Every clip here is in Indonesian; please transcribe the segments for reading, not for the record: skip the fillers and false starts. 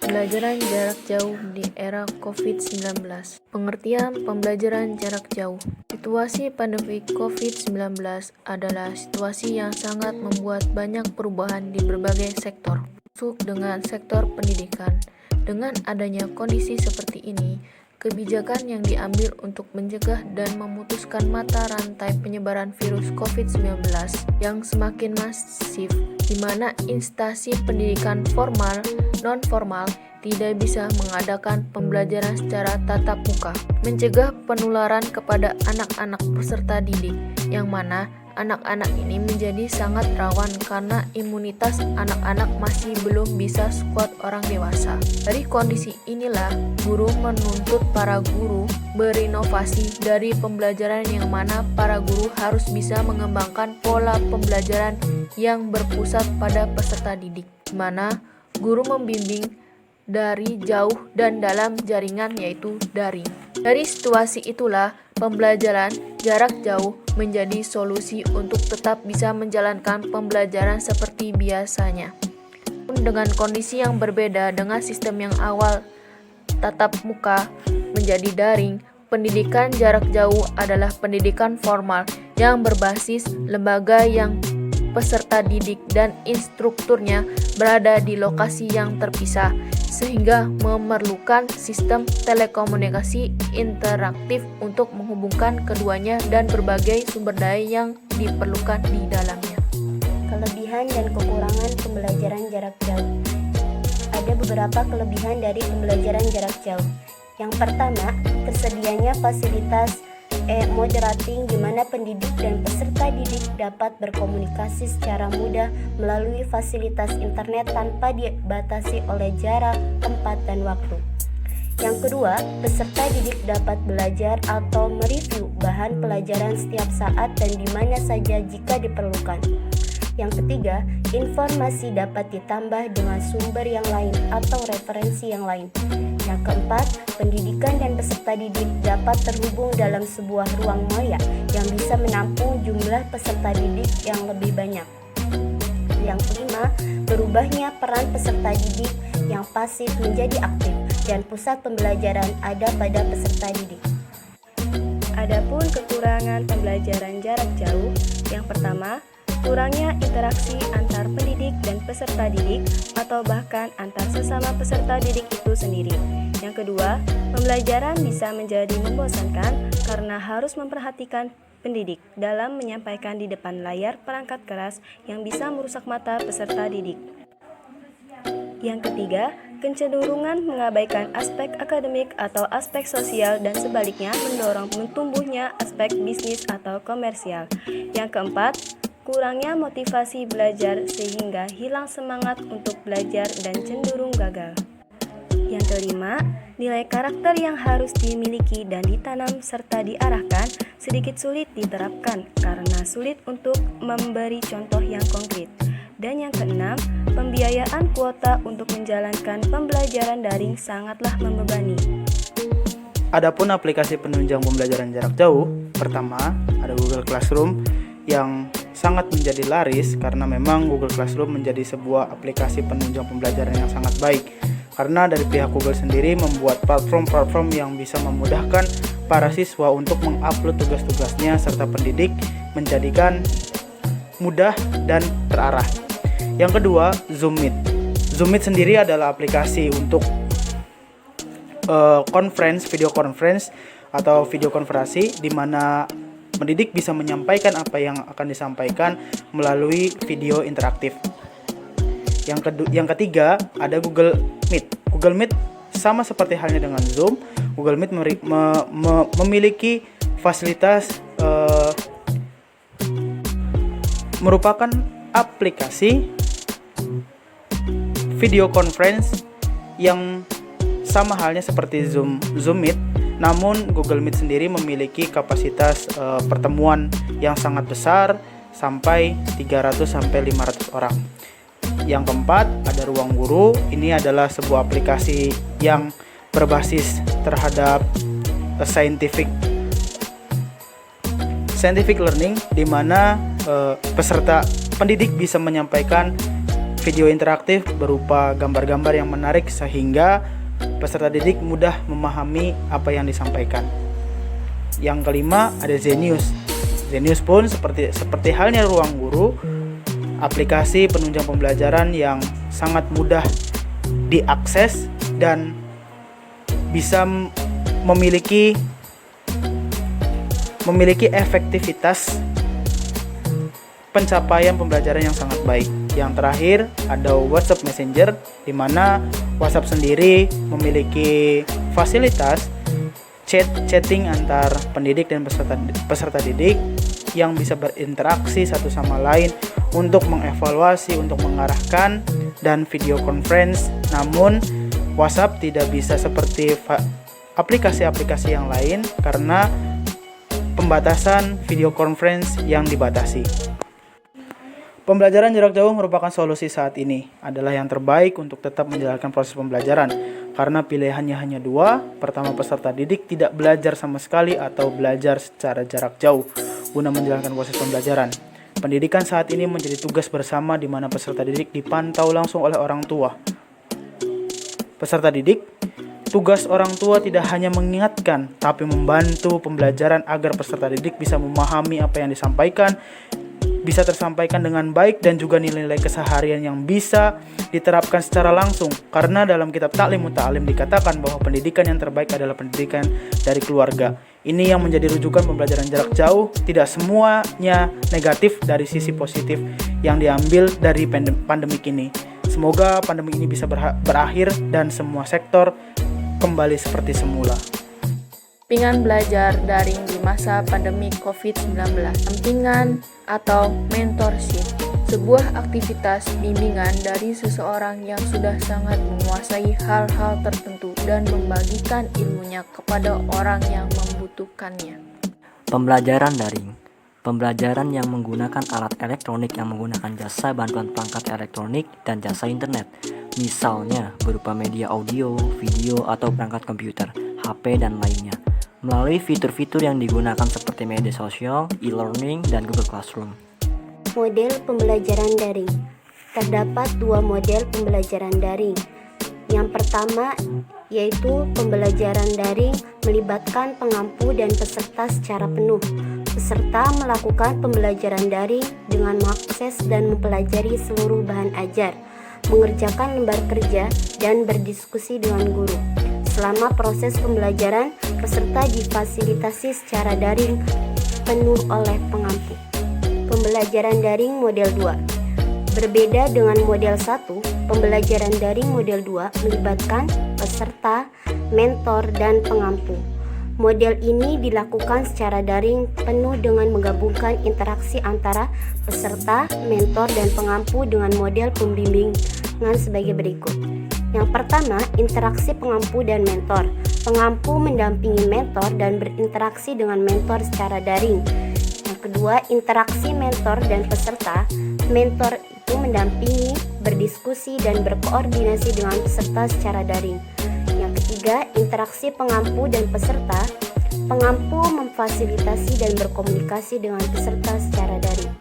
Pembelajaran jarak jauh di era COVID-19. Pengertian pembelajaran jarak jauh. Situasi pandemi COVID-19 adalah situasi yang sangat membuat banyak perubahan di berbagai sektor, termasuk dengan sektor pendidikan. Dengan adanya kondisi seperti ini, kebijakan yang diambil untuk mencegah dan memutuskan mata rantai penyebaran virus COVID-19 yang semakin masif, di mana instansi pendidikan formal, non-formal tidak bisa mengadakan pembelajaran secara tatap muka, mencegah penularan kepada anak-anak peserta didik, yang mana anak-anak ini menjadi sangat rawan karena imunitas anak-anak masih belum bisa sekuat orang dewasa. Dari kondisi inilah, guru menuntut para guru berinovasi dari pembelajaran yang mana para guru harus bisa mengembangkan pola pembelajaran yang berpusat pada peserta didik, di mana guru membimbing dari jauh dan dalam jaringan yaitu daring. Dari situasi itulah, pembelajaran jarak jauh menjadi solusi untuk tetap bisa menjalankan pembelajaran seperti biasanya. Dengan kondisi yang berbeda dengan sistem yang awal tatap muka menjadi daring, pendidikan jarak jauh adalah pendidikan formal yang berbasis lembaga yang peserta didik dan instrukturnya berada di lokasi yang terpisah, sehingga memerlukan sistem telekomunikasi interaktif untuk menghubungkan keduanya dan berbagai sumber daya yang diperlukan di dalamnya. Kelebihan dan kekurangan pembelajaran jarak jauh. Ada beberapa kelebihan dari pembelajaran jarak jauh. Yang pertama, tersedianya fasilitas moderating di mana pendidik dan peserta didik dapat berkomunikasi secara mudah melalui fasilitas internet tanpa dibatasi oleh jarak, tempat, dan waktu. Yang kedua, peserta didik dapat belajar atau mereview bahan pelajaran setiap saat dan di mana saja jika diperlukan. Yang ketiga, informasi dapat ditambah dengan sumber yang lain atau referensi yang lain. Yang keempat, pendidikan dan peserta didik dapat terhubung dalam sebuah ruang maya yang bisa menampung jumlah peserta didik yang lebih banyak. Yang kelima, berubahnya peran peserta didik yang pasif menjadi aktif dan pusat pembelajaran ada pada peserta didik. Adapun kekurangan pembelajaran jarak jauh, yang pertama, kurangnya interaksi antar pendidik dan peserta didik atau bahkan antar sesama peserta didik itu sendiri. Yang kedua, pembelajaran bisa menjadi membosankan karena harus memperhatikan pendidik dalam menyampaikan di depan layar perangkat keras yang bisa merusak mata peserta didik. Yang ketiga, kecenderungan mengabaikan aspek akademik atau aspek sosial dan sebaliknya mendorong tumbuhnya aspek bisnis atau komersial. Yang keempat, kurangnya motivasi belajar sehingga hilang semangat untuk belajar dan cenderung gagal. Yang kelima, nilai karakter yang harus dimiliki dan ditanam serta diarahkan sedikit sulit diterapkan karena sulit untuk memberi contoh yang konkret. Dan yang keenam, pembiayaan kuota untuk menjalankan pembelajaran daring sangatlah membebani. Adapun aplikasi penunjang pembelajaran jarak jauh, pertama ada Google Classroom yang sangat menjadi laris karena memang Google Classroom menjadi sebuah aplikasi penunjang pembelajaran yang sangat baik. Karena dari pihak Google sendiri membuat platform-platform yang bisa memudahkan para siswa untuk mengupload tugas-tugasnya serta pendidik menjadikan mudah dan terarah. Yang kedua, Zoom Meet. Zoom Meet sendiri adalah aplikasi untuk video conference atau video konferensi di mana pendidik bisa menyampaikan apa yang akan disampaikan melalui video interaktif. Yang ketiga ada Google Meet. Google Meet sama seperti halnya dengan Zoom. Google Meet memiliki fasilitas merupakan aplikasi video conference yang sama halnya seperti Zoom Meet. Namun Google Meet sendiri memiliki kapasitas pertemuan yang sangat besar sampai 300 sampai 500 orang. Yang keempat ada Ruang Guru. Ini adalah sebuah aplikasi yang berbasis terhadap scientific learning di mana peserta pendidik bisa menyampaikan video interaktif berupa gambar-gambar yang menarik sehingga peserta didik mudah memahami apa yang disampaikan. Yang kelima ada Zenius. Zenius pun seperti halnya Ruang Guru, aplikasi penunjang pembelajaran yang sangat mudah diakses dan bisa memiliki efektivitas pencapaian pembelajaran yang sangat baik. Yang terakhir ada WhatsApp Messenger, di mana WhatsApp sendiri memiliki fasilitas chatting antar pendidik dan peserta didik yang bisa berinteraksi satu sama lain untuk mengevaluasi, untuk mengarahkan, dan video conference. Namun WhatsApp tidak bisa seperti aplikasi-aplikasi yang lain karena pembatasan video conference yang dibatasi. Pembelajaran jarak jauh merupakan solusi saat ini, adalah yang terbaik untuk tetap menjalankan proses pembelajaran karena pilihannya hanya dua. Pertama, peserta didik tidak belajar sama sekali atau belajar secara jarak jauh guna menjalankan proses pembelajaran. Pendidikan saat ini menjadi tugas bersama di mana peserta didik dipantau langsung oleh orang tua. Peserta didik, tugas orang tua tidak hanya mengingatkan, tapi membantu pembelajaran agar peserta didik bisa memahami apa yang disampaikan, bisa tersampaikan dengan baik, dan juga nilai-nilai keseharian yang bisa diterapkan secara langsung. Karena dalam kitab Ta'lim Muta'alim dikatakan bahwa pendidikan yang terbaik adalah pendidikan dari keluarga. Ini yang menjadi rujukan pembelajaran jarak jauh. Tidak semuanya negatif dari sisi positif yang diambil dari pandemik ini. Semoga pandemi ini bisa berakhir dan semua sektor kembali seperti semula. Bimbingan belajar daring di masa pandemi COVID-19. Dampingan atau mentorship, sebuah aktivitas bimbingan dari seseorang yang sudah sangat menguasai hal-hal tertentu dan membagikan ilmunya kepada orang yang membutuhkannya. Pembelajaran daring, pembelajaran yang menggunakan alat elektronik yang menggunakan jasa bantuan perangkat elektronik dan jasa internet, misalnya berupa media audio, video, atau perangkat komputer, HP, dan lainnya, melalui fitur-fitur yang digunakan seperti media sosial, e-learning, dan Google Classroom. Model pembelajaran daring. Terdapat dua model pembelajaran daring. Yang pertama yaitu pembelajaran daring melibatkan pengampu dan peserta secara penuh. Peserta melakukan pembelajaran daring dengan mengakses dan mempelajari seluruh bahan ajar, mengerjakan lembar kerja, dan berdiskusi dengan guru. Selama proses pembelajaran, peserta difasilitasi secara daring penuh oleh pengampu. Pembelajaran daring model 2. Berbeda dengan model 1, pembelajaran daring model 2 melibatkan peserta, mentor, dan pengampu. Model ini dilakukan secara daring penuh dengan menggabungkan interaksi antara peserta, mentor, dan pengampu dengan model pembimbingan sebagai berikut. Yang pertama, interaksi pengampu dan mentor. Pengampu mendampingi mentor dan berinteraksi dengan mentor secara daring. Yang kedua, interaksi mentor dan peserta. Mentor itu mendampingi, berdiskusi, dan berkoordinasi dengan peserta secara daring. Yang ketiga, interaksi pengampu dan peserta. Pengampu memfasilitasi dan berkomunikasi dengan peserta secara daring.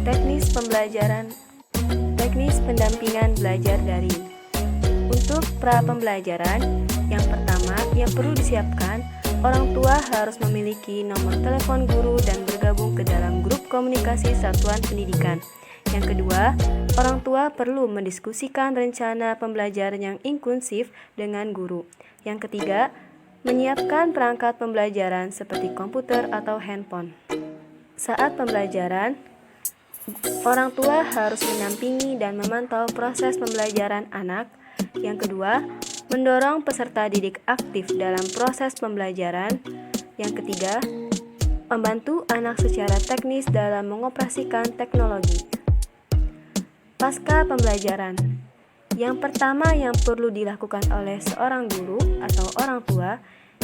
Teknis pendampingan belajar daring. Untuk pra pembelajaran, yang pertama yang perlu disiapkan, orang tua harus memiliki nomor telepon guru dan bergabung ke dalam grup komunikasi satuan pendidikan. Yang kedua, orang tua perlu mendiskusikan rencana pembelajaran yang inklusif dengan guru. Yang ketiga, menyiapkan perangkat pembelajaran seperti komputer atau handphone. Saat pembelajaran, orang tua harus mendampingi dan memantau proses pembelajaran anak. Yang kedua, mendorong peserta didik aktif dalam proses pembelajaran. Yang ketiga, membantu anak secara teknis dalam mengoperasikan teknologi. Pasca pembelajaran, yang pertama yang perlu dilakukan oleh seorang guru atau orang tua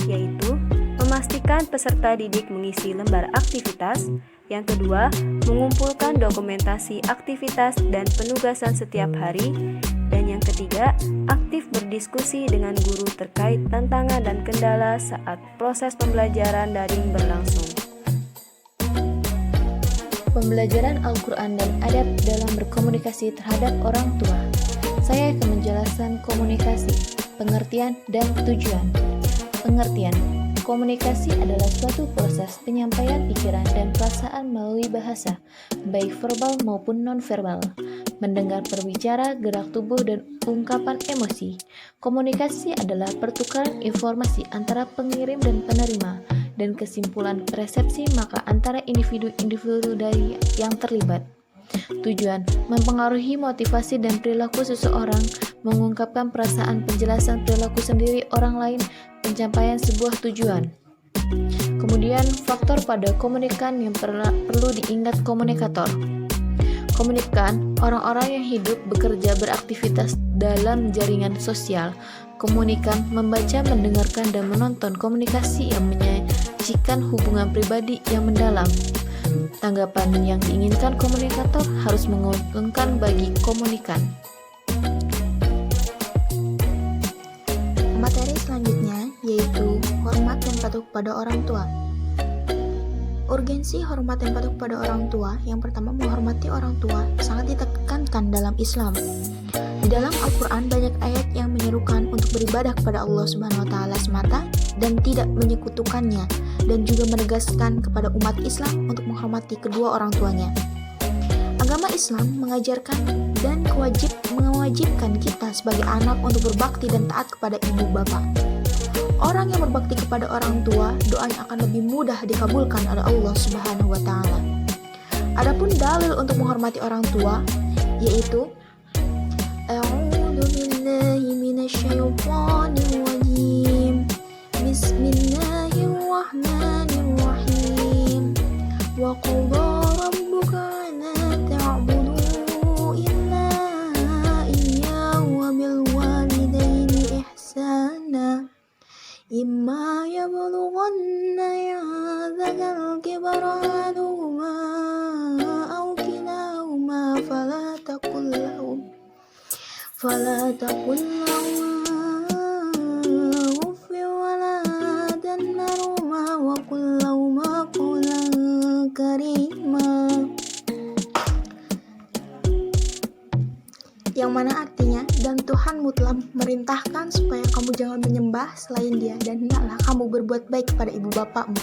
yaitu memastikan peserta didik mengisi lembar aktivitas. Yang kedua, mengumpulkan dokumentasi aktivitas dan penugasan setiap hari. Dan yang ketiga, aktif berdiskusi dengan guru terkait tantangan dan kendala saat proses pembelajaran daring berlangsung. pembelajaran Al-Quran dan adab dalam berkomunikasi terhadap orang tua. Saya akan menjelaskan komunikasi, pengertian, dan tujuan. Pengertian. Komunikasi adalah suatu proses penyampaian pikiran dan perasaan melalui bahasa, baik verbal maupun non-verbal. Mendengar berbicara, gerak tubuh, dan ungkapan emosi. Komunikasi adalah pertukaran informasi antara pengirim dan penerima, dan kesimpulan persepsi maka antara individu-individu dari yang terlibat. Tujuan, mempengaruhi motivasi dan perilaku seseorang, mengungkapkan perasaan, penjelasan perilaku sendiri orang lain, pencapaian sebuah tujuan. Kemudian, faktor pada komunikan yang perlu diingat komunikator. Komunikan, orang-orang yang hidup, bekerja, beraktivitas dalam jaringan sosial. Komunikan, membaca, mendengarkan, dan menonton komunikasi yang menyajikan hubungan pribadi yang mendalam. Tanggapan yang diinginkan komunikator harus menguntungkan bagi komunikan. Materi selanjutnya yaitu hormat dan patuh kepada orang tua. Urgensi hormat dan patuh kepada orang tua. Yang pertama, menghormati orang tua sangat ditekankan dalam Islam. Di dalam Al-Quran banyak ayat yang menyerukan untuk beribadah kepada Allah Subhanahu wa Ta'ala semata dan tidak menyekutukannya, dan juga menegaskan kepada umat Islam untuk menghormati kedua orang tuanya. Agama Islam mengajarkan dan mewajibkan kita sebagai anak untuk berbakti dan taat kepada ibu bapa. Orang yang berbakti kepada orang tua, doanya akan lebih mudah dikabulkan oleh Allah Subhanahu wa Ta'ala. Adapun dalil untuk menghormati orang tua yaitu A'udzu billahi minasyaitonir rajim. Bismillahirrahmanirrahim. Wa qadha rabbuka alla ta'budu illa iyyahu wa bil walidayni ihsana. Imma yablughanna 'indakal kibara ahaduhuma aw kilahuma fala taqul lahuma uffin wala tanharhuma wa qul lahuma qawlan karima. Yang mana artinya, dan Tuhanmu telah memerintahkan supaya kamu jangan menyembah selain Dia, dan hendaklah kamu berbuat baik kepada ibu bapakmu.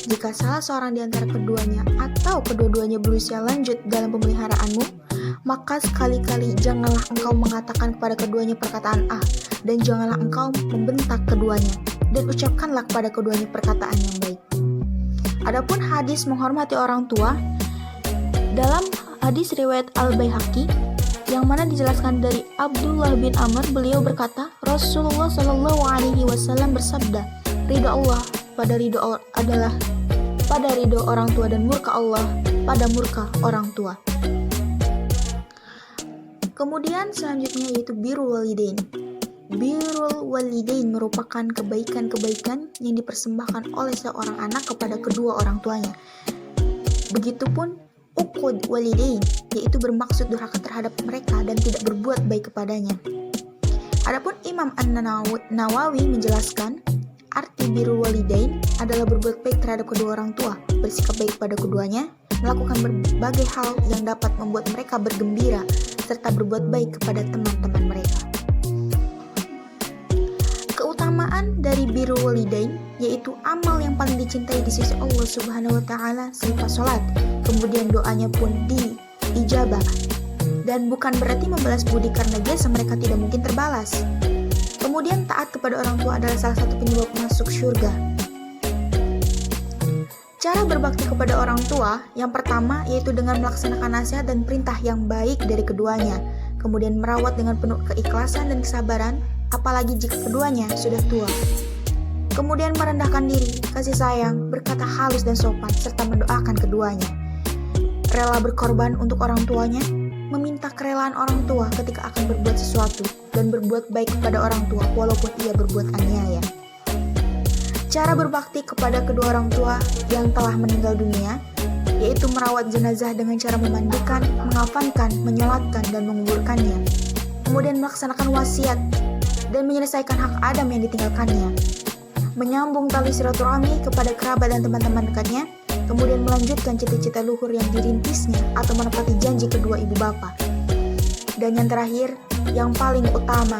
Jika salah seorang di antara keduanya atau kedua-duanya berusia lanjut dalam pemeliharaanmu, maka sekali-kali janganlah engkau mengatakan kepada keduanya perkataan A, dan janganlah engkau membentak keduanya, dan ucapkanlah kepada keduanya perkataan yang baik. Adapun hadis menghormati orang tua, dalam hadis riwayat Al-Baihaqi, yang mana dijelaskan dari Abdullah bin Amr, beliau berkata, Rasulullah Shallallahu Alaihi Wasallam bersabda, ridho Allah pada ridho adalah pada ridho orang tua, dan murka Allah pada murka orang tua. Kemudian selanjutnya yaitu birrul walidain. Birrul walidain merupakan kebaikan-kebaikan yang dipersembahkan oleh seorang anak kepada kedua orang tuanya. Begitupun uqud walidain, yaitu bermaksud durhaka terhadap mereka dan tidak berbuat baik kepadanya. Adapun Imam An-Nawawi menjelaskan, arti birrul walidain adalah berbuat baik terhadap kedua orang tua, bersikap baik pada keduanya, melakukan berbagai hal yang dapat membuat mereka bergembira, serta berbuat baik kepada teman-teman mereka. Keutamaan dari birrul walidain yaitu amal yang paling dicintai di sisi Allah Subhanahu wa Ta'ala selepas sholat, kemudian doanya pun diijabah, dan bukan berarti membalas budi karena jasa mereka tidak mungkin terbalas. Kemudian taat kepada orang tua adalah salah satu penyebab masuk surga. Cara berbakti kepada orang tua yang pertama yaitu dengan melaksanakan nasihat dan perintah yang baik dari keduanya, kemudian merawat dengan penuh keikhlasan dan kesabaran, apalagi jika keduanya sudah tua. Kemudian merendahkan diri, kasih sayang, berkata halus dan sopan, serta mendoakan keduanya. Rela berkorban untuk orang tuanya, meminta kerelaan orang tua ketika akan berbuat sesuatu, dan berbuat baik kepada orang tua walaupun ia berbuat aniaya. Cara berbakti kepada kedua orang tua yang telah meninggal dunia yaitu merawat jenazah dengan cara memandikan, mengafankan, menyolatkan, dan menguburkannya. Kemudian melaksanakan wasiat dan menyelesaikan hak Adam yang ditinggalkannya. Menyambung tali silaturahmi kepada kerabat dan teman-teman dekatnya, kemudian melanjutkan cita-cita luhur yang dirintisnya atau menepati janji kedua ibu bapa. Dan yang terakhir, yang paling utama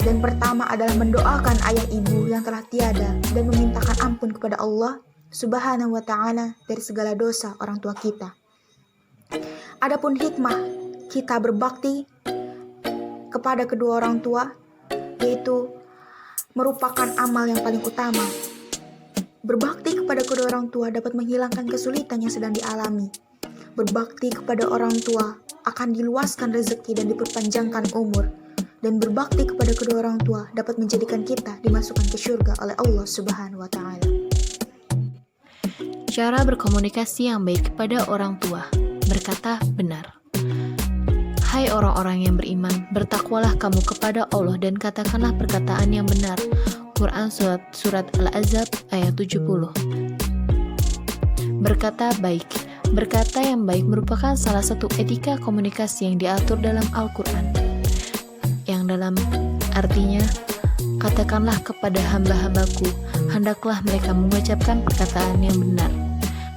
dan pertama adalah mendoakan ayah ibu yang telah tiada dan memintakan ampun kepada Allah Subhanahu wa ta'ala dari segala dosa orang tua kita. Adapun hikmah kita berbakti kepada kedua orang tua, yaitu merupakan amal yang paling utama. Berbakti kepada kedua orang tua dapat menghilangkan kesulitan yang sedang dialami. Berbakti kepada orang tua akan diluaskan rezeki dan diperpanjangkan umur. Dan berbakti kepada kedua orang tua dapat menjadikan kita dimasukkan ke surga oleh Allah Subhanahu wa ta'ala. Cara berkomunikasi yang baik kepada orang tua, berkata benar. Hai orang-orang yang beriman, bertakwalah kamu kepada Allah dan katakanlah perkataan yang benar. Quran surat Al-Ahzab ayat 70. Berkata baik. Berkata yang baik merupakan salah satu etika komunikasi yang diatur dalam Al-Quran. Yang dalam artinya, katakanlah kepada hamba-hambaku, hendaklah mereka mengucapkan perkataan yang benar.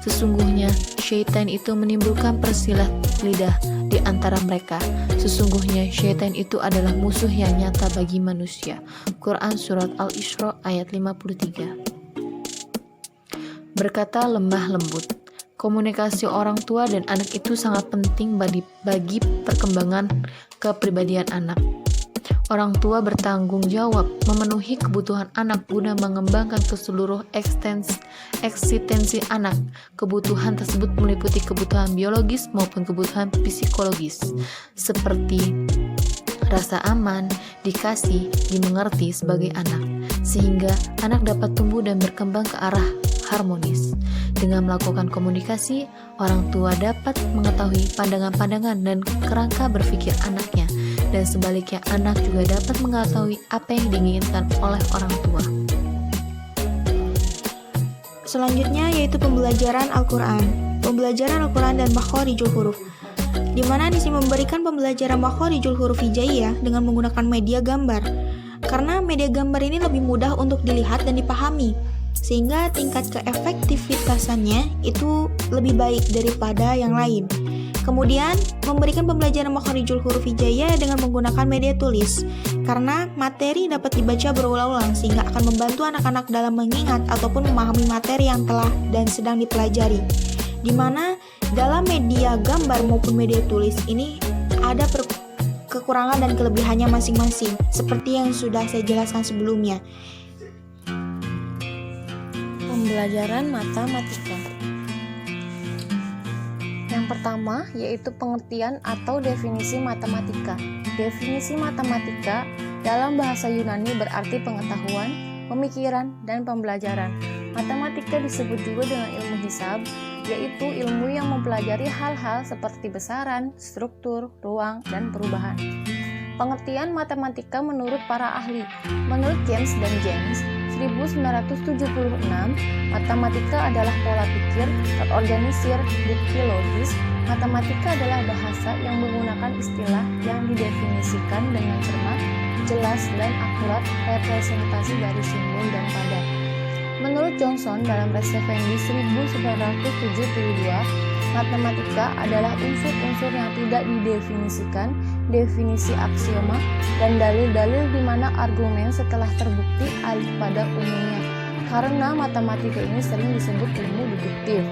Sesungguhnya syaitan itu menimbulkan persilah lidah di antara mereka. Sesungguhnya syaitan itu adalah musuh yang nyata bagi manusia. Quran surat Al-Isra ayat 53. Berkata lemah lembut. Komunikasi orang tua dan anak itu sangat penting bagi perkembangan kepribadian anak. Orang tua bertanggung jawab memenuhi kebutuhan anak guna mengembangkan keseluruh eksistensi anak. Kebutuhan tersebut meliputi kebutuhan biologis maupun kebutuhan psikologis, seperti rasa aman, dikasih, dimengerti sebagai anak, sehingga anak dapat tumbuh dan berkembang ke arah harmonis. Dengan melakukan komunikasi, orang tua dapat mengetahui pandangan-pandangan dan kerangka berpikir anaknya, dan sebaliknya anak juga dapat mengetahui apa yang diinginkan oleh orang tua. Selanjutnya yaitu pembelajaran Al-Quran. Pembelajaran Al-Quran dan makhorijul huruf, di mana di sini memberikan pembelajaran makhorijul huruf hijaiyah dengan menggunakan media gambar. Karena media gambar ini lebih mudah untuk dilihat dan dipahami, sehingga tingkat keefektivitasannya itu lebih baik daripada yang lain. Kemudian, memberikan pembelajaran makhorijul huruf hijaiyah dengan menggunakan media tulis, karena materi dapat dibaca berulang-ulang sehingga akan membantu anak-anak dalam mengingat ataupun memahami materi yang telah dan sedang dipelajari. Di mana dalam media gambar maupun media tulis ini ada kekurangan dan kelebihannya masing-masing, seperti yang sudah saya jelaskan sebelumnya. Pembelajaran matematika. Yang pertama yaitu pengertian atau definisi matematika. Definisi matematika dalam bahasa Yunani berarti pengetahuan, pemikiran, dan pembelajaran. Matematika disebut juga dengan ilmu hisab, yaitu ilmu yang mempelajari hal-hal seperti besaran, struktur, ruang, dan perubahan. Pengertian matematika menurut para ahli. Menurut James dan James, 1976, matematika adalah pola pikir terorganisir, bukti logis. Matematika adalah bahasa yang menggunakan istilah yang didefinisikan dengan cermat, jelas, dan akurat representasi dari simbol dan tanda. Menurut Johnson dalam Resevendi 1972, matematika adalah unsur-unsur yang tidak didefinisikan, definisi aksioma, dan dalil-dalil di mana argumen setelah terbukti alih pada umumnya. Karena matematika ini sering disebut ilmu deduktif.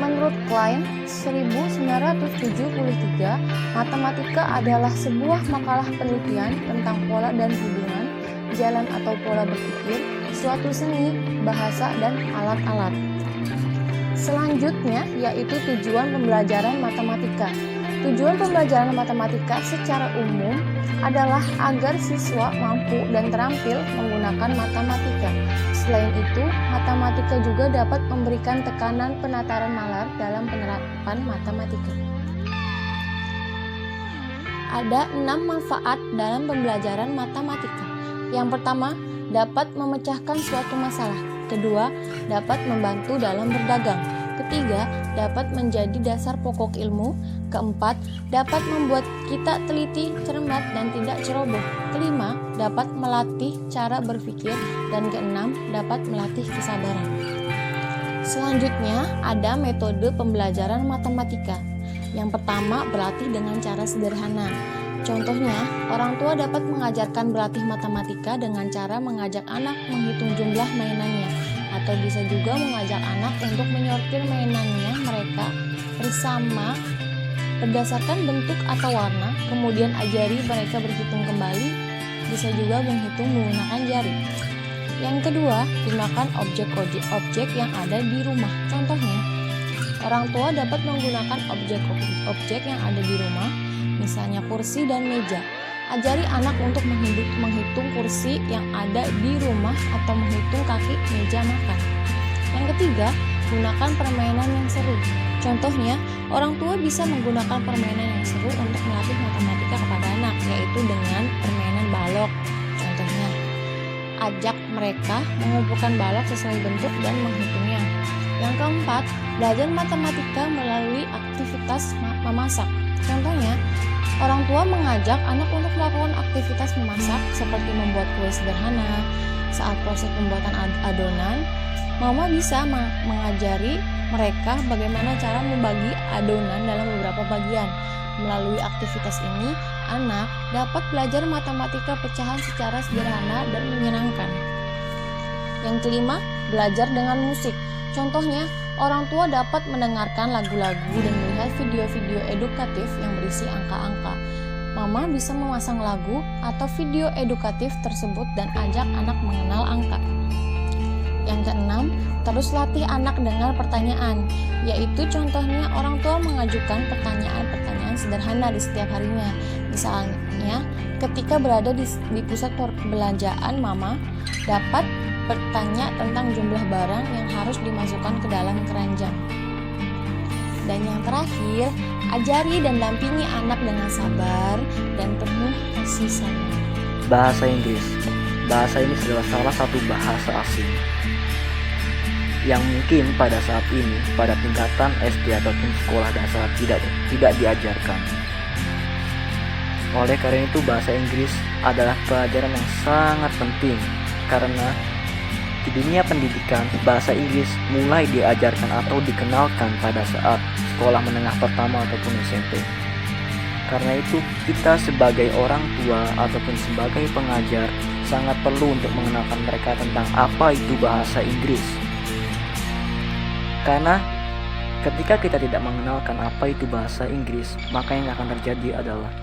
Menurut Klein 1973, matematika adalah sebuah makalah penelitian tentang pola dan hubungan, jalan atau pola berpikir, suatu seni, bahasa, dan alat-alat. Selanjutnya yaitu tujuan pembelajaran matematika. Tujuan pembelajaran matematika secara umum adalah agar siswa mampu dan terampil menggunakan matematika. Selain itu, matematika juga dapat memberikan tekanan penataran nalar dalam penerapan matematika. Ada 6 manfaat dalam pembelajaran matematika. Yang pertama, dapat memecahkan suatu masalah. Kedua, dapat membantu dalam berdagang. Ketiga, dapat menjadi dasar pokok ilmu. Keempat, dapat membuat kita teliti, cermat, dan tidak ceroboh. Kelima, dapat melatih cara berpikir. Dan keenam, dapat melatih kesabaran. Selanjutnya, ada metode pembelajaran matematika. Yang pertama, berlatih dengan cara sederhana. Contohnya, orang tua dapat mengajarkan berlatih matematika dengan cara mengajak anak menghitung jumlah mainannya, atau bisa juga mengajak anak untuk menyortir mainannya mereka bersama berdasarkan bentuk atau warna, kemudian ajari mereka berhitung kembali, bisa juga menghitung menggunakan jari. Yang kedua, gunakan objek-objek yang ada di rumah. Contohnya, orang tua dapat menggunakan objek-objek yang ada di rumah, misalnya kursi dan meja. Ajari anak untuk menghitung kursi yang ada di rumah atau menghitung kaki meja makan. Yang ketiga, gunakan permainan yang seru. Contohnya, orang tua bisa menggunakan permainan yang seru untuk melatih matematika kepada anak, yaitu dengan permainan balok. Contohnya, ajak mereka mengumpulkan balok sesuai bentuk dan menghitungnya. Yang keempat, belajar matematika melalui aktivitas memasak. Contohnya, orang tua mengajak anak untuk melakukan aktivitas memasak seperti membuat kue sederhana. Saat proses pembuatan adonan, mama bisa mengajari mereka bagaimana cara membagi adonan dalam beberapa bagian. Melalui aktivitas ini, anak dapat belajar matematika pecahan secara sederhana dan menyenangkan. Yang kelima, belajar dengan musik. Contohnya, orang tua dapat mendengarkan lagu-lagu dan melihat video-video edukatif yang berisi angka-angka. Mama bisa memasang lagu atau video edukatif tersebut dan ajak anak mengenal angka. Yang keenam, terus latih anak dengan pertanyaan, yaitu contohnya orang tua mengajukan pertanyaan-pertanyaan sederhana di setiap harinya. Misalnya, ketika berada di pusat perbelanjaan, mama dapat bertanya tentang jumlah barang yang harus dimasukkan ke dalam keranjang. Dan yang terakhir, ajari dan dampingi anak dengan sabar dan penuh kasih sayang. Bahasa Inggris. Bahasa ini adalah salah satu bahasa asing yang mungkin pada saat ini pada tingkatan SD ataupun sekolah dasar tidak diajarkan. Oleh karena itu, bahasa Inggris adalah pelajaran yang sangat penting karena di dunia pendidikan, bahasa Inggris mulai diajarkan atau dikenalkan pada saat sekolah menengah pertama ataupun SMP. Karena itu, kita sebagai orang tua ataupun sebagai pengajar sangat perlu untuk mengenalkan mereka tentang apa itu bahasa Inggris. Karena ketika kita tidak mengenalkan apa itu bahasa Inggris, maka yang akan terjadi adalah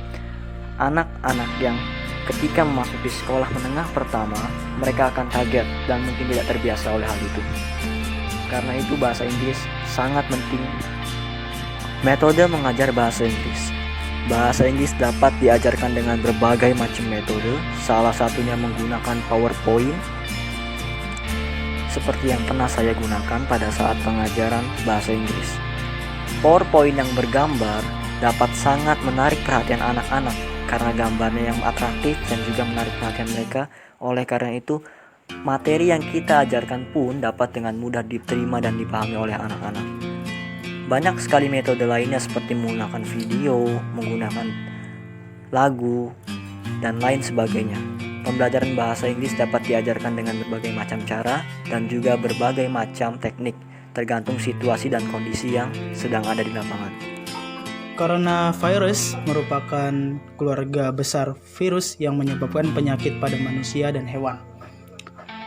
anak-anak yang ketika memasuki sekolah menengah pertama, mereka akan kaget dan mungkin tidak terbiasa oleh hal itu. Karena itu, bahasa Inggris sangat penting. Metode mengajar bahasa Inggris. Bahasa Inggris dapat diajarkan dengan berbagai macam metode, salah satunya menggunakan PowerPoint, seperti yang pernah saya gunakan pada saat pengajaran bahasa Inggris. PowerPoint yang bergambar dapat sangat menarik perhatian anak-anak karena gambarnya yang atraktif dan juga menarik perhatian mereka. Oleh karena itu, materi yang kita ajarkan pun dapat dengan mudah diterima dan dipahami oleh anak-anak. Banyak sekali metode lainnya seperti menggunakan video, menggunakan lagu, dan lain sebagainya. Pembelajaran bahasa Inggris dapat diajarkan dengan berbagai macam cara dan juga berbagai macam teknik, tergantung situasi dan kondisi yang sedang ada di lapangan. Coronavirus merupakan keluarga besar virus yang menyebabkan penyakit pada manusia dan hewan.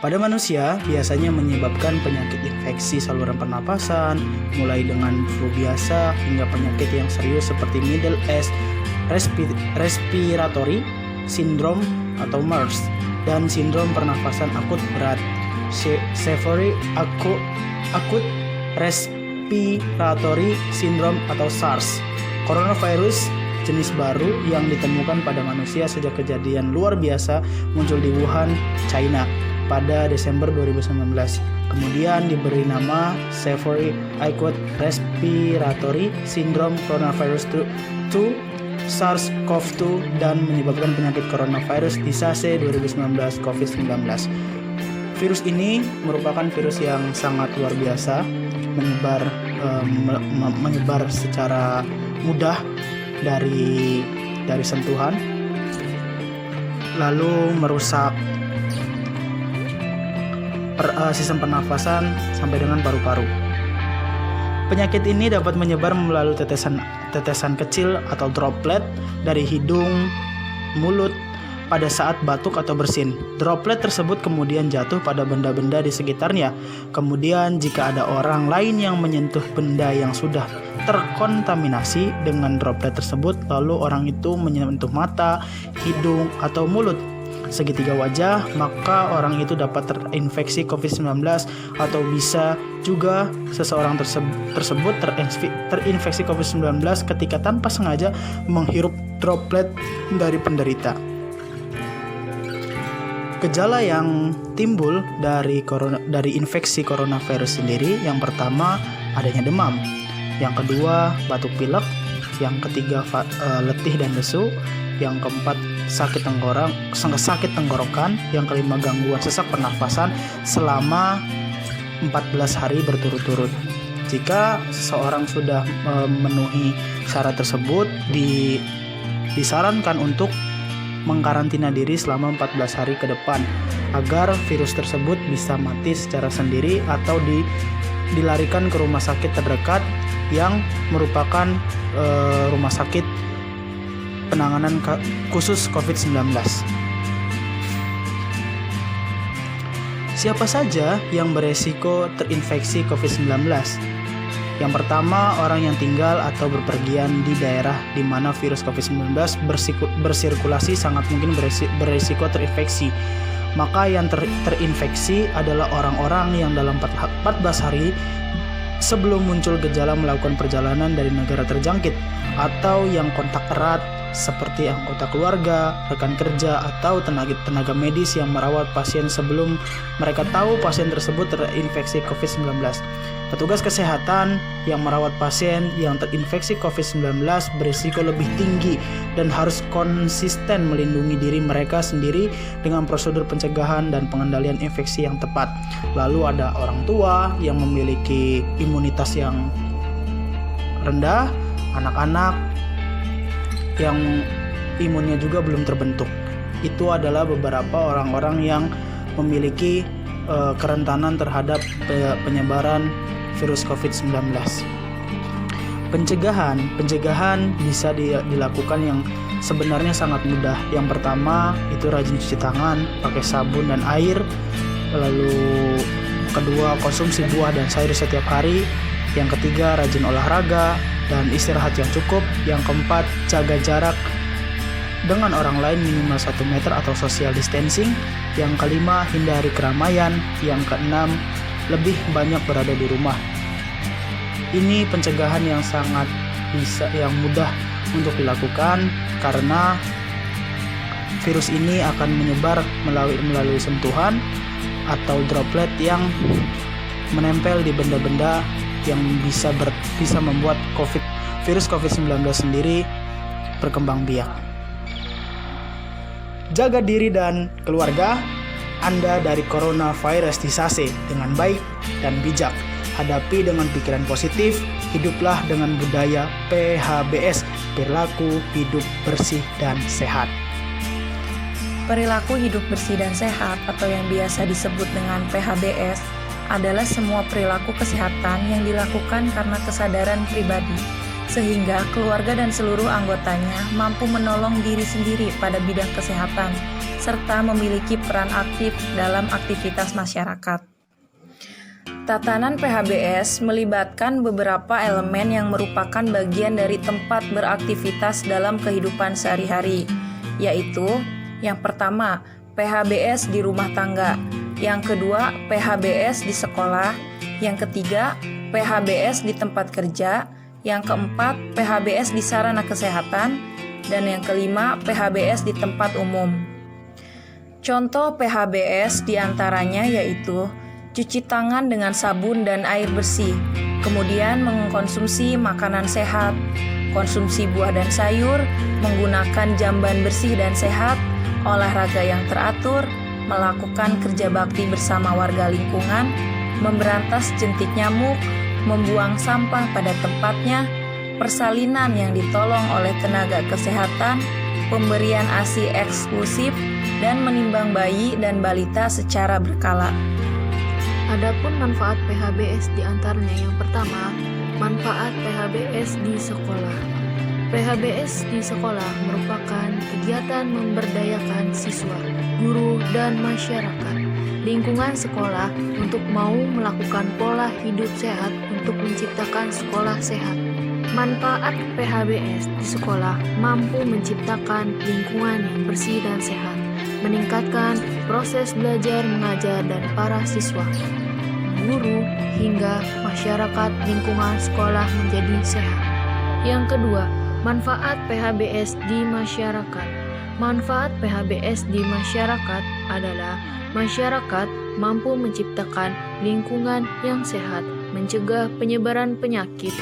Pada manusia, biasanya menyebabkan penyakit infeksi saluran pernapasan, mulai dengan flu biasa hingga penyakit yang serius seperti Middle East Respiratory Syndrome atau MERS, dan sindrom pernafasan akut berat Severe Acute Respiratory Syndrome atau SARS. Coronavirus jenis baru yang ditemukan pada manusia sejak kejadian luar biasa muncul di Wuhan, China pada Desember 2019. Kemudian diberi nama Severe Acute Respiratory Syndrome Coronavirus 2 SARS-CoV-2 dan menyebabkan penyakit coronavirus disease 2019 COVID-19. Virus ini merupakan virus yang sangat luar biasa, menyebar secara mudah dari sentuhan, lalu merusak sistem pernafasan sampai dengan paru-paru. Penyakit ini dapat menyebar melalui tetesan kecil atau droplet dari hidung, mulut, pada saat batuk atau bersin. Droplet tersebut kemudian jatuh pada benda-benda di sekitarnya. Kemudian jika ada orang lain yang menyentuh benda yang sudah terkontaminasi dengan droplet tersebut, lalu orang itu menyentuh mata, hidung, atau mulut segitiga wajah, maka orang itu dapat terinfeksi COVID-19 atau bisa juga seseorang tersebut terinfeksi COVID-19 ketika tanpa sengaja menghirup droplet dari penderita. Gejala yang timbul dari infeksi coronavirus sendiri, yang pertama adanya demam, yang kedua batuk pilek, yang ketiga letih dan lesu, yang keempat sakit tenggorokan, yang kelima gangguan sesak pernafasan selama 14 hari berturut-turut. Jika seseorang sudah memenuhi syarat tersebut, disarankan untuk mengkarantina diri selama 14 hari ke depan agar virus tersebut bisa mati secara sendiri atau dilarikan ke rumah sakit terdekat yang merupakan rumah sakit penanganan khusus COVID-19. Siapa saja yang beresiko terinfeksi COVID-19? Yang pertama, orang yang tinggal atau berpergian di daerah di mana virus COVID-19 bersirkulasi sangat mungkin beresiko terinfeksi. Maka yang terinfeksi adalah orang-orang yang dalam 14 hari sebelum muncul gejala melakukan perjalanan dari negara terjangkit, atau yang kontak erat seperti anggota keluarga, rekan kerja, atau tenaga medis yang merawat pasien sebelum mereka tahu pasien tersebut terinfeksi COVID-19. Petugas kesehatan yang merawat pasien yang terinfeksi COVID-19 berisiko lebih tinggi dan harus konsisten melindungi diri mereka sendiri dengan prosedur pencegahan dan pengendalian infeksi yang tepat. Lalu ada orang tua yang memiliki imunitas yang rendah, anak-anak yang imunnya juga belum terbentuk. Itu adalah beberapa orang-orang yang memiliki kerentanan terhadap penyebaran virus COVID-19. Pencegahan bisa dilakukan yang sebenarnya sangat mudah. Yang pertama itu rajin cuci tangan pakai sabun dan air. Lalu kedua, konsumsi buah dan sayur setiap hari. Yang ketiga, rajin olahraga dan istirahat yang cukup. Yang keempat, jaga jarak dengan orang lain minimal 1 meter atau social distancing. Yang kelima, hindari keramaian. Yang keenam, lebih banyak berada di rumah. Ini pencegahan yang yang mudah untuk dilakukan karena virus ini akan menyebar melalui sentuhan atau droplet yang menempel di benda-benda yang bisa membuat virus COVID-19 sendiri berkembang biak. Jaga diri dan keluarga Anda dari coronavirus disase dengan baik dan bijak. Hadapi dengan pikiran positif, hiduplah dengan budaya PHBS, perilaku hidup bersih dan sehat. Perilaku hidup bersih dan sehat atau yang biasa disebut dengan PHBS adalah semua perilaku kesehatan yang dilakukan karena kesadaran pribadi, sehingga keluarga dan seluruh anggotanya mampu menolong diri sendiri pada bidang kesehatan, serta memiliki peran aktif dalam aktivitas masyarakat. Tatanan PHBS melibatkan beberapa elemen yang merupakan bagian dari tempat beraktivitas dalam kehidupan sehari-hari, yaitu yang pertama, PHBS di rumah tangga, yang kedua, PHBS di sekolah, yang ketiga, PHBS di tempat kerja, yang keempat, PHBS di sarana kesehatan, dan yang kelima, PHBS di tempat umum. Contoh PHBS diantaranya yaitu cuci tangan dengan sabun dan air bersih, kemudian mengkonsumsi makanan sehat, konsumsi buah dan sayur, menggunakan jamban bersih dan sehat, olahraga yang teratur, melakukan kerja bakti bersama warga lingkungan, memberantas jentik nyamuk, membuang sampah pada tempatnya, persalinan yang ditolong oleh tenaga kesehatan, pemberian ASI eksklusif, dan menimbang bayi dan balita secara berkala. Adapun manfaat PHBS diantaranya yang pertama, Manfaat PHBS di sekolah. PHBS di sekolah merupakan kegiatan memberdayakan siswa, guru, dan masyarakat lingkungan sekolah untuk mau melakukan pola hidup sehat untuk menciptakan sekolah sehat. Manfaat PHBS di sekolah mampu menciptakan lingkungan yang bersih dan sehat, meningkatkan proses belajar mengajar dan para siswa, guru, hingga masyarakat lingkungan sekolah menjadi sehat. Yang kedua, manfaat PHBS di masyarakat. Manfaat PHBS di masyarakat adalah masyarakat mampu menciptakan lingkungan yang sehat, mencegah penyebaran penyakit.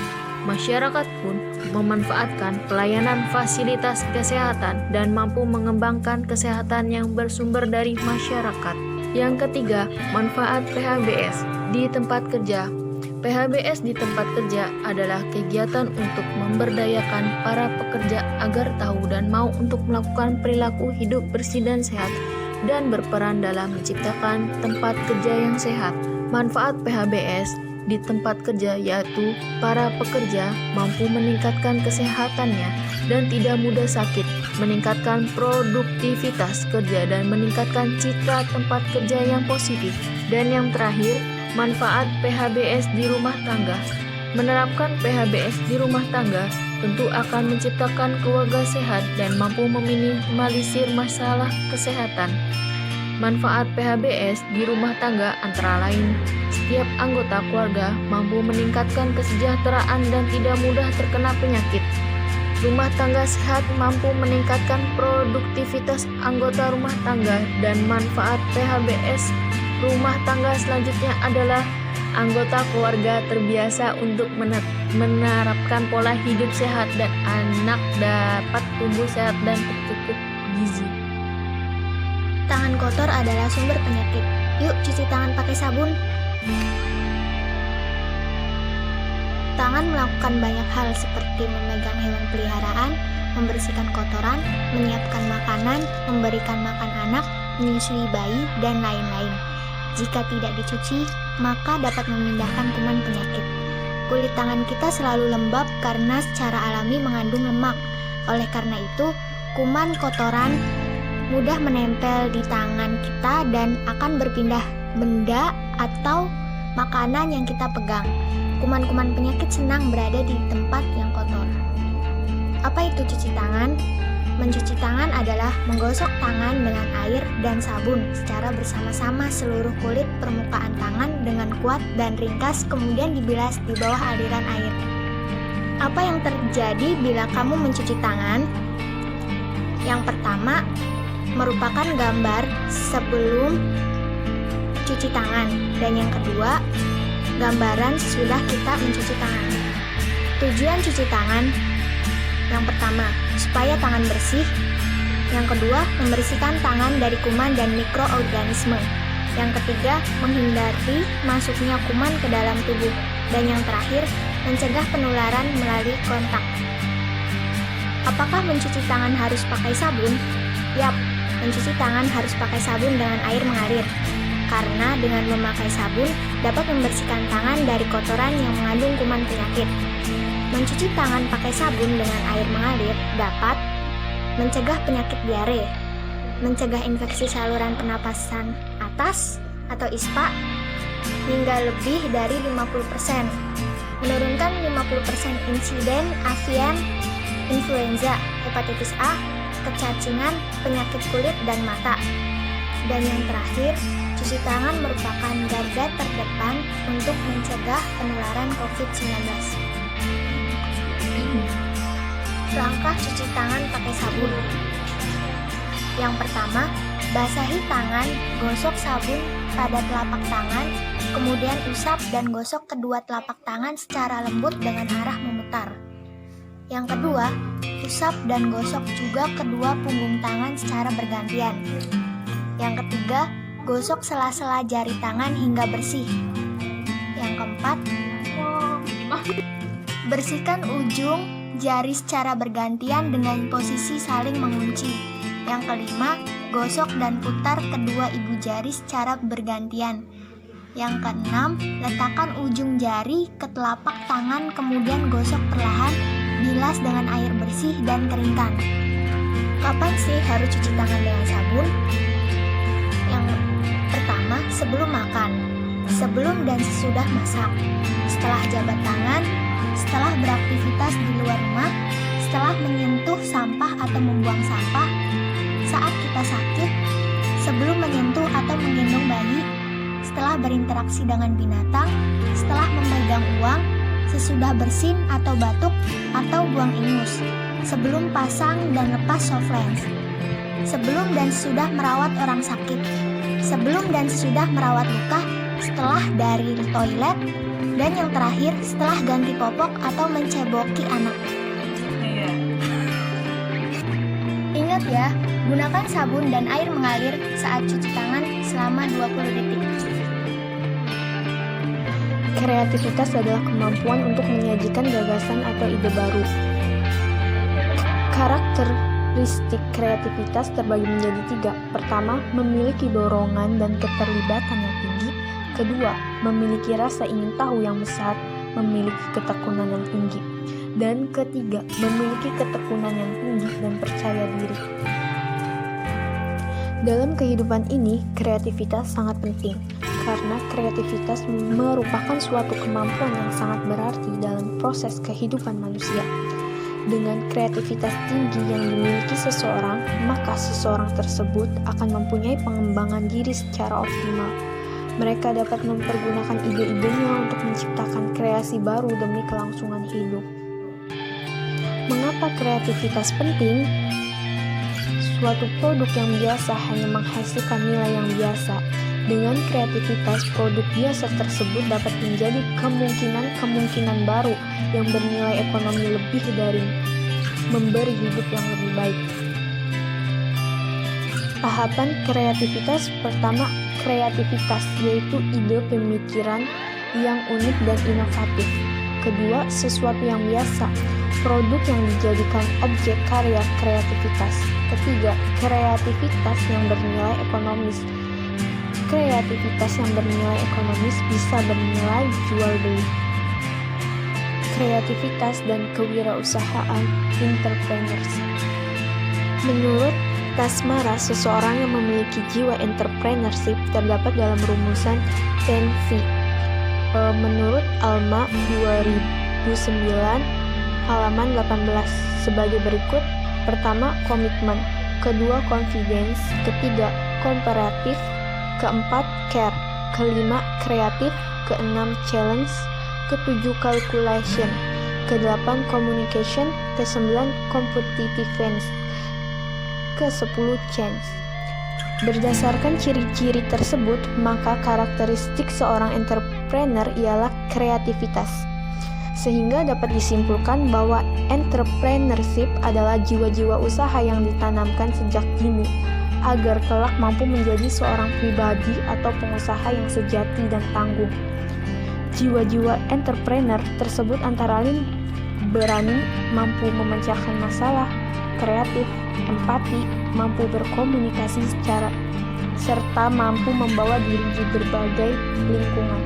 Masyarakat pun memanfaatkan pelayanan fasilitas kesehatan dan mampu mengembangkan kesehatan yang bersumber dari masyarakat. Yang ketiga, manfaat PHBS di tempat kerja. PHBS di tempat kerja adalah kegiatan untuk memberdayakan para pekerja agar tahu dan mau untuk melakukan perilaku hidup bersih dan sehat dan berperan dalam menciptakan tempat kerja yang sehat. Manfaat PHBS di tempat kerja yaitu para pekerja mampu meningkatkan kesehatannya dan tidak mudah sakit, meningkatkan produktivitas kerja dan meningkatkan citra tempat kerja yang positif. Dan yang terakhir, manfaat PHBS di rumah tangga. Menerapkan PHBS di rumah tangga tentu akan menciptakan keluarga sehat dan mampu meminimalisir masalah kesehatan. Manfaat PHBS di rumah tangga antara lain, setiap anggota keluarga mampu meningkatkan kesejahteraan dan tidak mudah terkena penyakit. Rumah tangga sehat mampu meningkatkan produktivitas anggota rumah tangga. Dan manfaat PHBS rumah tangga selanjutnya adalah anggota keluarga terbiasa untuk menerapkan pola hidup sehat dan anak dapat tumbuh sehat dan tercukup gizi. Tangan kotor adalah sumber penyakit. Yuk cuci tangan pakai sabun. Tangan melakukan banyak hal seperti memegang hewan peliharaan, membersihkan kotoran, menyiapkan makanan, memberikan makan anak, menyusui bayi, dan lain-lain. Jika tidak dicuci, maka dapat memindahkan kuman penyakit. Kulit tangan kita selalu lembab karena secara alami mengandung lemak. Oleh karena itu, kuman kotoran mudah menempel di tangan kita dan akan berpindah benda atau makanan yang kita pegang. Kuman-kuman penyakit senang berada di tempat yang kotor. Apa itu cuci tangan? Mencuci tangan adalah menggosok tangan dengan air dan sabun secara bersama-sama seluruh kulit permukaan tangan dengan kuat dan ringkas, kemudian dibilas di bawah aliran air. Apa yang terjadi bila kamu mencuci tangan? Yang pertama, merupakan gambar sebelum cuci tangan, dan yang kedua, gambaran sesudah kita mencuci tangan. Tujuan cuci tangan: yang pertama, supaya tangan bersih. Yang kedua, membersihkan tangan dari kuman dan mikroorganisme. Yang ketiga, menghindari masuknya kuman ke dalam tubuh. Dan yang terakhir, mencegah penularan melalui kontak. Apakah mencuci tangan harus pakai sabun? Yap, mencuci tangan harus pakai sabun dengan air mengalir. Karena dengan memakai sabun dapat membersihkan tangan dari kotoran yang mengandung kuman penyakit. Mencuci tangan pakai sabun dengan air mengalir dapat mencegah penyakit diare, mencegah infeksi saluran pernapasan atas atau ISPA hingga lebih dari 50%, menurunkan 50% insiden avian influenza, hepatitis A, kecacingan, penyakit kulit dan mata. Dan yang terakhir, cuci tangan merupakan garda terdepan untuk mencegah penularan COVID-19. Langkah cuci tangan pakai sabun. Yang pertama, basahi tangan, gosok sabun pada telapak tangan, kemudian usap dan gosok kedua telapak tangan secara lembut dengan arah memutar. Yang kedua, usap dan gosok juga kedua punggung tangan secara bergantian. Yang ketiga, gosok sela-sela jari tangan hingga bersih. Yang keempat, bersihkan ujung jari secara bergantian dengan posisi saling mengunci. Yang kelima, gosok dan putar kedua ibu jari secara bergantian. Yang keenam, letakkan ujung jari ke telapak tangan kemudian gosok perlahan, bilas dengan air bersih dan keringkan. Kapan sih harus cuci tangan dengan sabun? Yang pertama, sebelum makan, sebelum dan sesudah masak, setelah jabat tangan, setelah beraktivitas di luar rumah, setelah menyentuh sampah atau membuang sampah, saat kita sakit, sebelum menyentuh atau menggendong bayi, setelah berinteraksi dengan binatang, setelah memegang uang, sesudah bersin atau batuk atau buang ingus, sebelum pasang dan lepas softLens, sebelum dan sesudah merawat orang sakit, sebelum dan sesudah merawat luka, setelah dari toilet, dan yang terakhir setelah ganti popok atau menceboki anak. Ingat ya, gunakan sabun dan air mengalir saat cuci tangan selama 20 detik. Kreativitas adalah kemampuan untuk menyajikan gagasan atau ide baru. Karakteristik kreativitas terbagi menjadi 3. Pertama, memiliki dorongan dan keterlibatan yang tinggi. Kedua, memiliki rasa ingin tahu yang besar, memiliki ketekunan yang tinggi. Dan ketiga, memiliki ketekunan yang tinggi dan percaya diri. Dalam kehidupan ini, kreativitas sangat penting, karena kreativitas merupakan suatu kemampuan yang sangat berarti dalam proses kehidupan manusia. Dengan kreativitas tinggi yang dimiliki seseorang, maka seseorang tersebut akan mempunyai pengembangan diri secara optimal. Mereka dapat mempergunakan ide-idenya untuk menciptakan kreasi baru demi kelangsungan hidup. Mengapa kreativitas penting? Suatu produk yang biasa hanya menghasilkan nilai yang biasa. Dengan kreativitas, produk biasa tersebut dapat menjadi kemungkinan baru yang bernilai ekonomi lebih dari memberi hidup yang lebih baik. Tahapan kreativitas pertama, kreativitas yaitu ide pemikiran yang unik dan inovatif. Kedua, sesuatu yang biasa, produk yang dijadikan objek karya kreativitas. Ketiga, kreativitas yang bernilai ekonomis. Kreativitas yang bernilai ekonomis bisa bernilai jual beli. Kreativitas dan kewirausahaan entrepreneurship. Menurut Kasmara, seseorang yang memiliki jiwa entrepreneurship terdapat dalam rumusan 10V. Menurut Alma 2009 halaman 18 sebagai berikut. Pertama, komitmen. Kedua, confidence. Ketiga, komparatif. Keempat, care. Kelima, kreatif. Keenam, challenge. Ketujuh, calculation. Kedelapan, communication. Kesembilan, competitiveness. Ke-10, chance. Berdasarkan ciri-ciri tersebut, maka karakteristik seorang entrepreneur ialah kreativitas. Sehingga dapat disimpulkan bahwa entrepreneurship adalah jiwa-jiwa usaha yang ditanamkan sejak dini, agar kelak mampu menjadi seorang pribadi atau pengusaha yang sejati dan tangguh. Jiwa-jiwa entrepreneur tersebut antara lain berani, mampu memecahkan masalah, kreatif, empati, mampu berkomunikasi serta mampu membawa diri di berbagai lingkungan.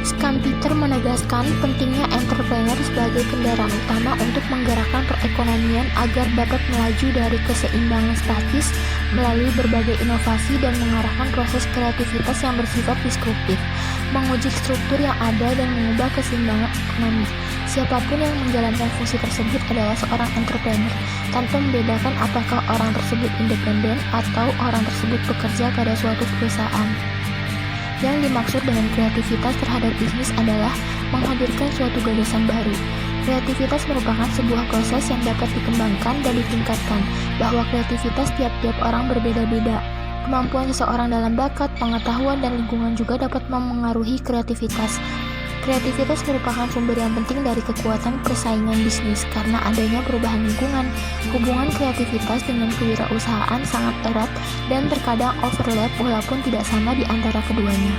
Skampeter menegaskan pentingnya entrepreneur sebagai kendaraan utama untuk menggerakkan perekonomian agar dapat melaju dari keseimbangan statis melalui berbagai inovasi dan mengarahkan proses kreativitas yang bersifat disruptif, menguji struktur yang ada dan mengubah keseimbangan ekonomi. Siapapun yang menjalankan fungsi tersebut adalah seorang entrepreneur, tanpa membedakan apakah orang tersebut independen atau orang tersebut bekerja pada suatu perusahaan. Yang dimaksud dengan kreativitas terhadap bisnis adalah menghadirkan suatu gagasan baru. Kreativitas merupakan sebuah proses yang dapat dikembangkan dan ditingkatkan, bahwa kreativitas tiap-tiap orang berbeda-beda. Kemampuan seseorang dalam bakat, pengetahuan, dan lingkungan juga dapat memengaruhi kreativitas. Kreativitas merupakan sumber yang penting dari kekuatan persaingan bisnis karena adanya perubahan lingkungan. Hubungan kreativitas dengan kewirausahaan sangat erat dan terkadang overlap walaupun tidak sama di antara keduanya.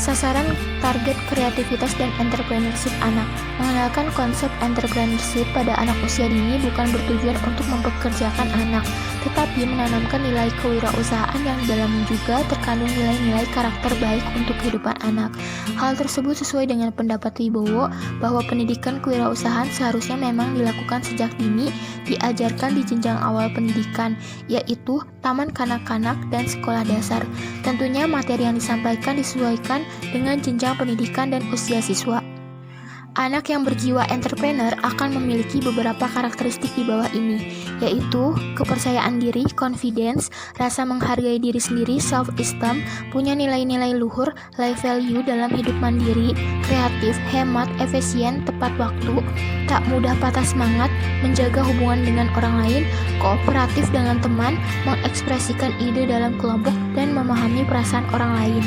Sasaran target kreativitas dan entrepreneurship anak. Mengenalkan konsep entrepreneurship pada anak usia dini bukan bertujuan untuk mempekerjakan anak, tetapi menanamkan nilai kewirausahaan yang di dalamnya juga terkandung nilai-nilai karakter baik untuk kehidupan anak. Hal tersebut sesuai dengan pendapat Wibowo bahwa pendidikan kewirausahaan seharusnya memang dilakukan sejak dini, diajarkan di jenjang awal pendidikan, yaitu taman kanak-kanak dan sekolah dasar. Tentunya materi yang disampaikan disesuaikan dengan jenjang pendidikan dan usia siswa. Anak yang berjiwa entrepreneur akan memiliki beberapa karakteristik di bawah ini, yaitu kepercayaan diri, confidence, rasa menghargai diri sendiri, self-esteem, punya nilai-nilai luhur, life value dalam hidup mandiri, kreatif, hemat, efisien, tepat waktu, tak mudah patah semangat, menjaga hubungan dengan orang lain, kooperatif dengan teman, mengekspresikan ide dalam kelompok, dan memahami perasaan orang lain.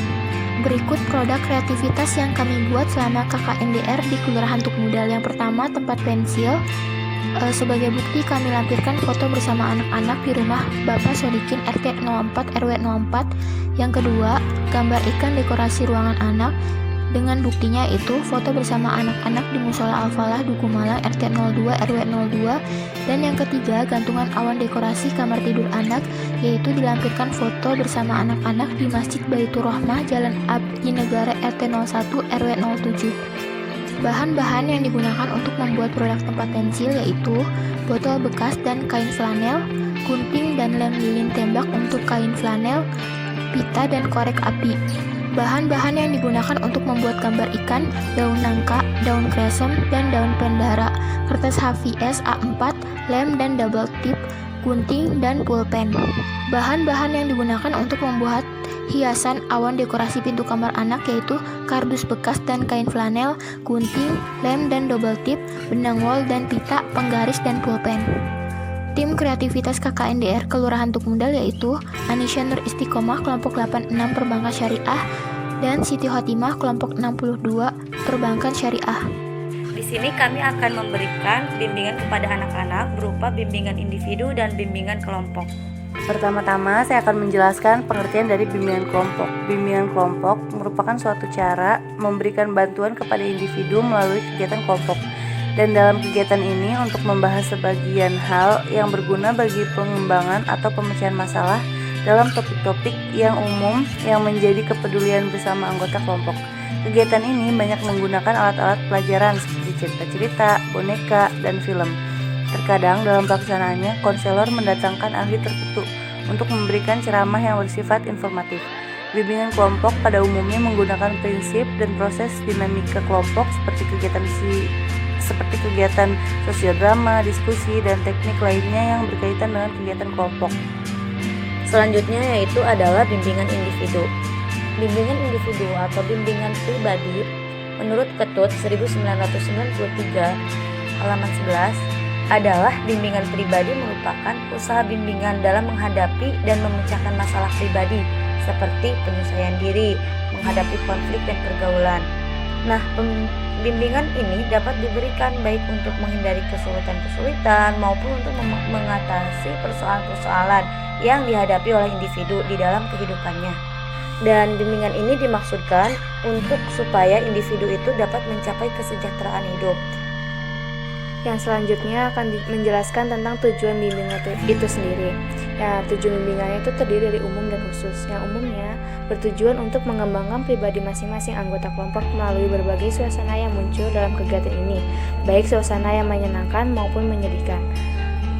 Berikut produk kreativitas yang kami buat selama KKNDR di Kelurahan Tuk Nudal. Yang pertama, tempat pensil. Sebagai bukti kami lampirkan foto bersama anak-anak di rumah Bapak Sodikin RT 04 RW 04. Yang kedua, gambar ikan dekorasi ruangan anak. Dengan buktinya itu foto bersama anak-anak di Musola Al-Falah Duku Malang RT 02 RW 02. Dan yang ketiga, gantungan awan dekorasi kamar tidur anak, yaitu dilampirkan foto bersama anak-anak di Masjid Baitur Rahmah Jalan Abdi Negara RT 01 RW 07. Bahan-bahan yang digunakan untuk membuat produk tempat pensil yaitu botol bekas dan kain flanel, gunting dan lem lilin tembak untuk kain flanel, pita dan korek api. Bahan-bahan yang digunakan untuk membuat gambar ikan, daun nangka, daun kresem, dan daun pendara, kertas HVS A4, lem dan double tip, gunting, dan pulpen. Bahan-bahan yang digunakan untuk membuat hiasan awan dekorasi pintu kamar anak yaitu kardus bekas dan kain flanel, gunting, lem dan double tip, benang wol dan pita, penggaris, dan pulpen. Tim kreativitas KKNDR Kelurahan Tuk Nudal yaitu Anisha Nur Istiqomah kelompok 86 Perbankan Syariah dan Siti Khotimah kelompok 62 Perbankan Syariah. Di sini kami akan memberikan bimbingan kepada anak-anak berupa bimbingan individu dan bimbingan kelompok. Pertama-tama saya akan menjelaskan pengertian dari bimbingan kelompok. Bimbingan kelompok merupakan suatu cara memberikan bantuan kepada individu melalui kegiatan kelompok. Dan dalam kegiatan ini untuk membahas sebagian hal yang berguna bagi pengembangan atau pemecahan masalah dalam topik-topik yang umum yang menjadi kepedulian bersama anggota kelompok. Kegiatan ini banyak menggunakan alat-alat pelajaran seperti cerita-cerita, boneka, dan film. Terkadang dalam pelaksanaannya, konselor mendatangkan ahli tertentu untuk memberikan ceramah yang bersifat informatif. Bimbingan kelompok pada umumnya menggunakan prinsip dan proses dinamika kelompok seperti kegiatan sosiodrama, diskusi, dan teknik lainnya yang berkaitan dengan kegiatan kelompok. Selanjutnya yaitu adalah bimbingan individu. Bimbingan individu atau bimbingan pribadi menurut Ketut 1993 halaman 11 adalah bimbingan pribadi merupakan usaha bimbingan dalam menghadapi dan memecahkan masalah pribadi seperti penyelesaian diri, menghadapi konflik dan pergaulan. Nah, bimbingan ini dapat diberikan baik untuk menghindari kesulitan-kesulitan maupun untuk mengatasi persoalan-persoalan yang dihadapi oleh individu di dalam kehidupannya. Dan bimbingan ini dimaksudkan untuk supaya individu itu dapat mencapai kesejahteraan hidup. Yang selanjutnya akan menjelaskan tentang tujuan bimbingan itu sendiri. Ya, tujuan bimbingannya itu terdiri dari umum dan khusus. Yang umumnya bertujuan untuk mengembangkan pribadi masing-masing anggota kelompok melalui berbagai suasana yang muncul dalam kegiatan ini, baik suasana yang menyenangkan maupun menyedihkan.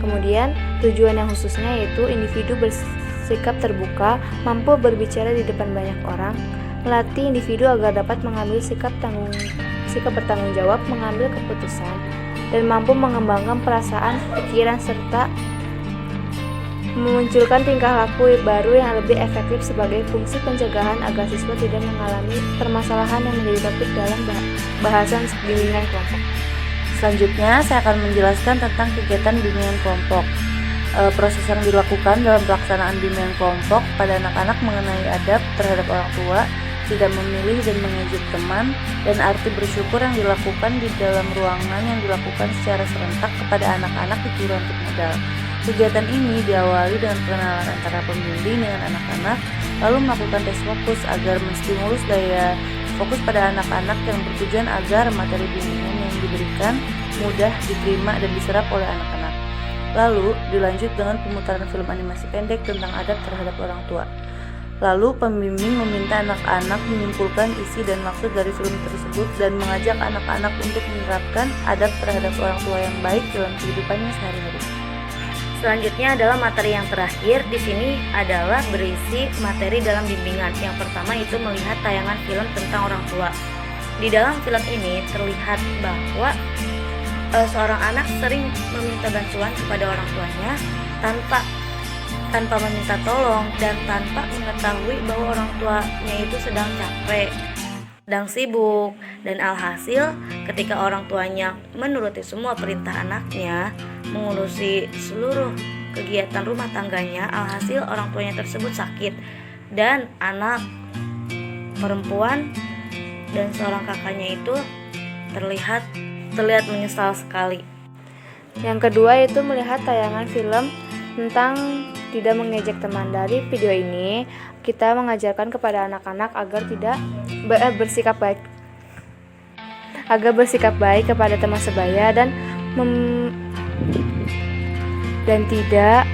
Kemudian, tujuan yang khususnya yaitu individu bersikap terbuka, mampu berbicara di depan banyak orang, melatih individu agar dapat mengambil sikap bertanggung jawab, mengambil keputusan, dan mampu mengembangkan perasaan, pikiran, serta memunculkan tingkah laku baru yang lebih efektif sebagai fungsi pencegahan agar siswa tidak mengalami permasalahan yang menjadi topik dalam bahasan bimbingan kelompok. Selanjutnya, saya akan menjelaskan tentang kegiatan bimbingan kelompok. Proses yang dilakukan dalam pelaksanaan bimbingan kelompok pada anak-anak mengenai adab terhadap orang tua, tidak memilih dan mengejek teman, dan arti bersyukur yang dilakukan di dalam ruangan yang dilakukan secara serentak kepada anak-anak di Kelurahan Tuk Nudal. Kegiatan ini diawali dengan pengenalan antara pembimbing dengan anak-anak, lalu melakukan tes fokus agar menstimulus daya fokus pada anak-anak yang bertujuan agar materi bimbingan yang diberikan mudah diterima dan diserap oleh anak-anak. Lalu dilanjut dengan pemutaran film animasi pendek tentang adab terhadap orang tua. Lalu pembimbing meminta anak-anak menyimpulkan isi dan maksud dari film tersebut dan mengajak anak-anak untuk menerapkan adab terhadap orang tua yang baik dalam kehidupannya sehari-hari. Selanjutnya adalah materi yang terakhir. Di sini adalah berisi materi dalam bimbingan. Yang pertama itu melihat tayangan film tentang orang tua. Di dalam film ini terlihat bahwa seorang anak sering meminta bantuan kepada orang tuanya tanpa meminta tolong dan tanpa mengetahui bahwa orang tuanya itu sedang capek, sedang sibuk, dan alhasil ketika orang tuanya menuruti semua perintah anaknya, mengurusi seluruh kegiatan rumah tangganya, alhasil orang tuanya tersebut sakit dan anak perempuan dan seorang kakaknya itu terlihat menyesal sekali. Yang kedua itu melihat tayangan film tentang tidak mengejek teman. Dari video ini kita mengajarkan kepada anak-anak agar tidak bersikap baik kepada teman sebaya dan tidak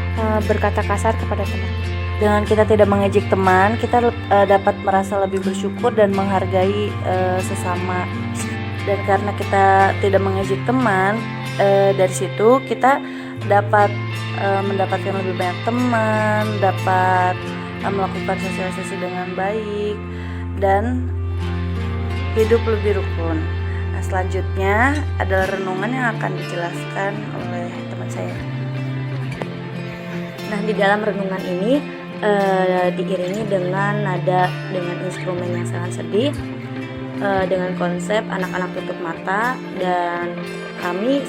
berkata kasar kepada teman. Dengan kita tidak mengejek teman, kita dapat merasa lebih bersyukur dan menghargai sesama. Dan karena kita tidak mengejek teman, dari situ kita dapat mendapatkan lebih banyak teman, dapat melakukan sosialisasi dengan baik, dan hidup lebih rukun. Nah, selanjutnya adalah renungan yang akan dijelaskan oleh teman saya. Nah, di dalam renungan ini diiringi dengan nada dengan instrumen yang sangat sedih, dengan konsep anak-anak tutup mata, dan kami